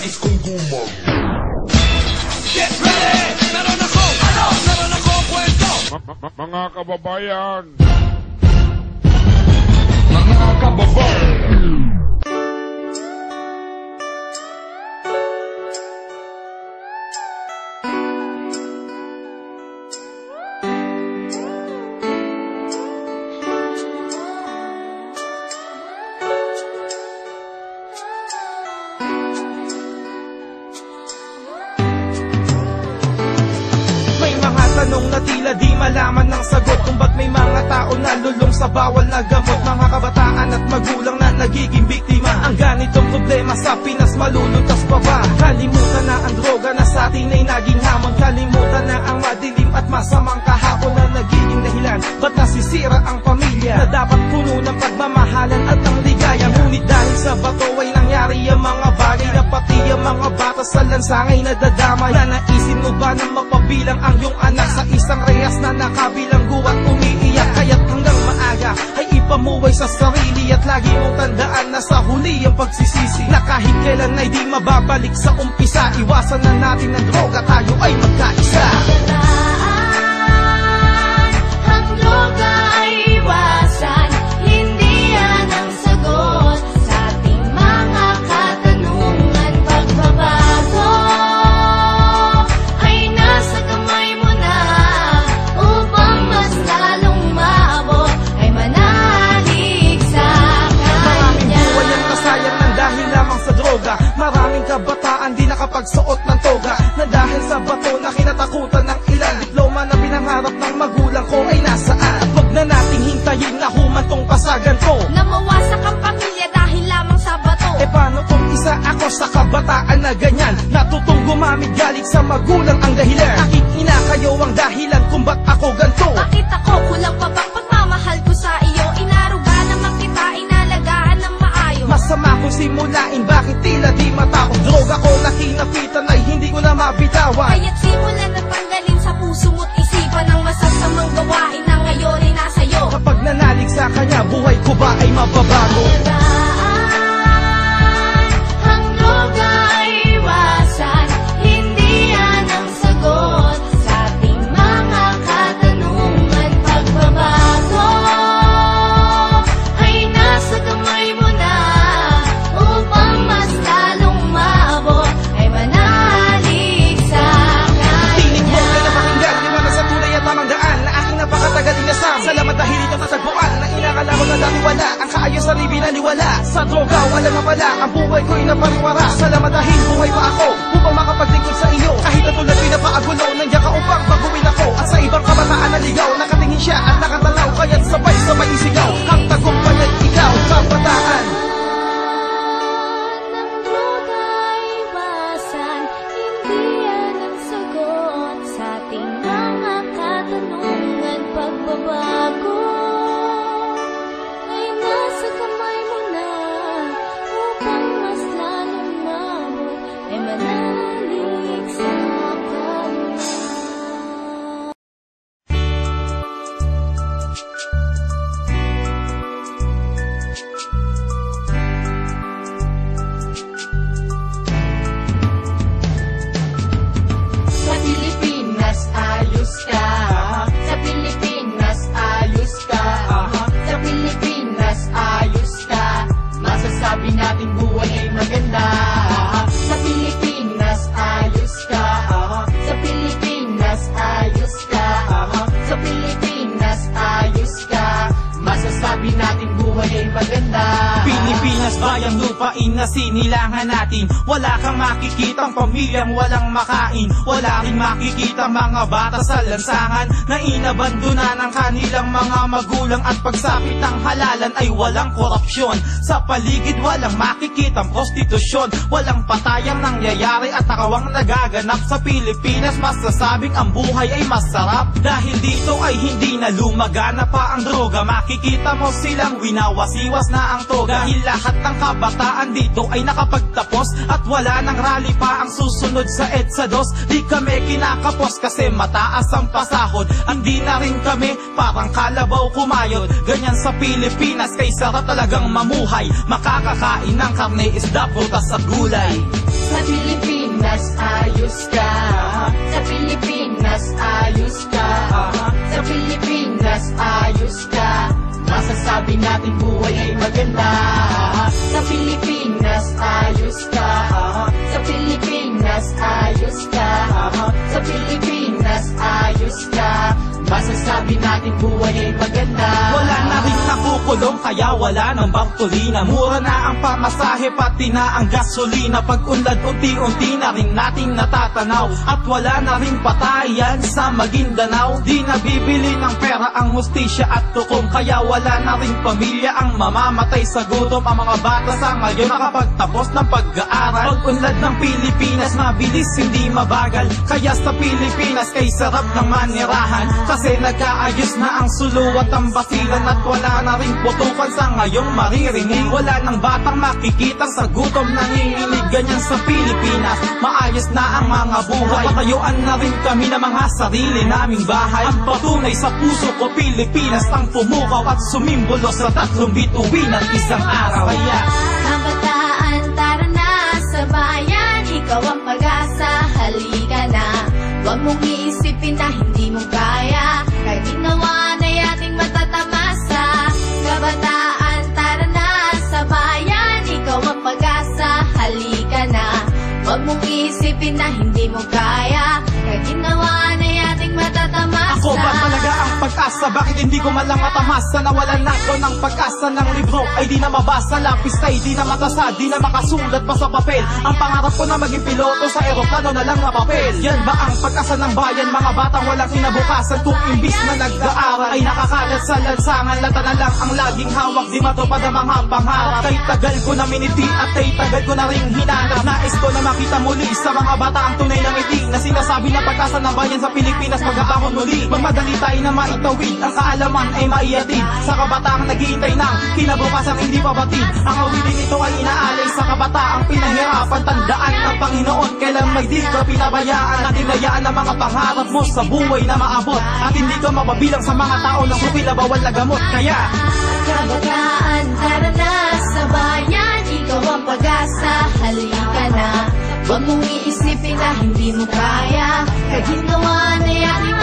nais kong gumag. Get ready! Meron ako! Ano? Meron ako kwento! Mga kababayan! Mga kababayan! Tanong na tila di malaman ng sagot kung ba't may mga tao na lulong sa bawal na gamot. Mga kabataan at magulang na nagiging biktima. Ang ganitong problema sa Pinas maluluntas pa ba? Kalimutan na ang droga na sa atin ay naging hamon. Kalimutan na ang madilim at masamang kahapon na nagiging dahilan ba't nasisira ang pamilya na dapat puno ng pagmamahalan at ang ligaya. Ngunit dahil sa bato ay nangyari ang mga bagay na pati ang mga bata sa lansangay nadadamay. Nanaisin mo ba na mapabilang ang iyong anak sa isang rehas na nakabilanggo at umiiyak? Kaya't hanggang maaga ay ipamuway sa sarili at lagi mong tandaan na sa huli ang pagsisisi na kahit kailan ay di mababalik sa umpisa. Iwasan na natin ang droga, tayo ay magkaisa. Ang droga ay iwasan, hindi yan ang sagot sa ating mga katanungan. Pagbabago ay nasa kamay mo na upang mas lalong maabot ay manalig sa kanya. Maraming buhay ang nasayang ng dahil lamang sa droga. Maraming kabataan di nakapagsuot ng toga na dahil sa bato na kinatakutan ng ilan. Diploma na pinangarap ng magulang ko ay nasaan? At wag na nating hintayin na humantong pasagan ko na mawasak ang pamilya dahil lamang sa bato. E paano kung isa ako sa kabataan na ganyan, natutong gumamit galit sa magulang ang dahilan? Aking ina, kayo ang dahilan kung ba't ako ganto. Bakit ako kulang pa bang pagmamahal ko sa iyo? Inaruga naman kita, inalagaan ng maayos. Masama kung simulain, bakit tila di matapos? Droga ko na kinapitan ay hindi ko na mabitawan. Kaya't simulan na tanggalin sa puso mo't isipan ang masasamang gawain na ngayon ay nasa'yo. Kapag nanalig sa kanya, buhay ko ba ay mababago? Ang droga ay iwasan, hindi yan ang sagot sa ating mga katanungan. Pagbabago ay nasa kamay mo na upang mas lalong maabot ay manalig sa Tinig mo kanya. ay napakinggan, liwanag sa tunay at tamang daan na aking napakatagal inasam. Salamat dahil ito natagpuan na inakala ko na dati wala. Ang kaayusan ay binaliwala. Sa droga wala nga pala, ang buhay ko'y napariwara. Salamat dahil buhay pa ako upang makapaglingkod sa iyo. Kahit na tulad pinapaagulo, nandiyan ka upang baguhin ako. At sa ibang kabataan na ligaw, nakatingin siya at nakatalaw. Kaya't sabay-sabay isigaw, ang tagumpay ay ikaw, kabataan. Ang droga ay iwasan, hindi yan ang sagot sa ating mga katanungan. Pagbabago ay nasa kamay mo na upang mas lalong maabot ay manalig sa kanya. Sa Pilipinas ayos ka. Sa Pilipinas ayos ka. Sa Pilipinas ayos ka. Masasabi natin buhay ay maganda. Sa Pilipinas ayos ka. Sa Pilipinas ayos ka. Sa Pilipinas ayos ka. Masasabi natin buhay ay maganda. Pilipinas, bayang lupain na sinilangan natin. Wala kang makikitang pamilyang walang makain. Wala rin makikita mga bata sa lansangan na inabandona ng kanilang mga magulang. At pagsapit ng halalan ay walang korupsyon. Sa paligid walang makikitang prostitusyon. Walang patayang nangyayari at akawang nagaganap. Sa Pilipinas masasabing ang buhay ay masarap. Dahil dito ay hindi na lumagana pa ang droga. Makikita mo silang winawasiwas na ang toga. Dahil lahat ang kabataan dito ay nakapagtapos at wala nang rally pa ang susunod sa EDSA 2. Di kami kinakapos kasi mataas ang pasahod. Hindi na rin kami parang kalabaw kumayod. Ganyan sa Pilipinas kay sarap talagang mamuhay. Makakakain ng karne, isda, prutas at gulay. Sa Pilipinas ayos ka, sa Pilipinas ayos ka, sa Pilipinas ayos ka. Masasabi natin buhay ay maganda. Sa Pilipinas ayos ka, sa Pilipinas ayos ka, sa Pilipinas ayos ka. Masasabi natin buhay ay maganda. Wala na rin nakukulong kaya wala ng bartolina. Mura na ang pamasahe pati na ang gasolina. Pag-unlad unti-unti na rin nating natatanaw. At wala na rin patayan sa Maguindanao. Di nabibili ng pera ang hustisya at tukom. Kaya wala na rin pamilya ang mamamatay sa gutom. Ang mga bata sa ngayon nakapagtapos ng pag-aaral. Pag-unlad ng Pilipinas mabilis hindi mabagal. Kaya sa Pilipinas kay sarap ng manirahan. Kasi nagkaayos na ang sulu at ang basilan. At wala na rin putukan sa ngayong maririnig. Wala nang batang makikitang sa gutom nanginginig. Ganyan sa Pilipinas, maayos na ang mga buhay. Patayuan na rin kami ng mga sarili naming bahay. Ang patunay sa puso ko, Pilipinas ang pumukaw at sumimbolo sa 3 bituin at isang araw. Kaya Kabataan, tara na sa bayan, ikaw ang pag-asa, halika na. Huwag mong iisipin na hindi mo kaya, kahit ginawa na ating matatamasa. Kabataan, tara na sa bayan, ikaw ang pag-asa, halika na. Huwag mong iisipin na hindi mo kaya, kahit ginawa na ating matatamasa. ako ba talaga ang pag-asa? Bakit hindi ko malang matamasa? Nawalan ako ng pag-asa ng libro ay di na mabasa. Lapis ay di na matasa, di na makasulat pa sa papel. Ang pangarap ko na maging piloto sa eroplano na lang na papel. Yan ba ang pag-asa ng bayan? Mga batang walang kinabukasan. Kung imbis na nag-aaral ay nakakalat sa lansangan. Lata na lang ang laging hawak, di matupad ang mga pangarap. Kay tagal ko na miniti at kay tagal ko na rin hinanap. Nais ko na makita muli sa mga bata ang tunay na ngiti na sinasabi na pag-asa ng bayan sa Pilipinas magkakahon muli. Magmadali tayo na maitawid, ang kaalaman ay maiatid sa kabataang naghihintay ng kinabukasan hindi pa batid. Ang awitin ito ay inaalay sa kabataang pinahirapan. Tandaan ng Panginoon kailan may di ka pinabayaan. At tinayaan ang mga pangarap mo sa buhay na maabot. At hindi ka mapabilang sa mga tao na supila bawal na gamot. Kaya Kabataan, tara na sa bayan, ikaw ang pag-asa, halika na. Huwag mong iisipin na hindi mo kaya, kahit ginawa na ating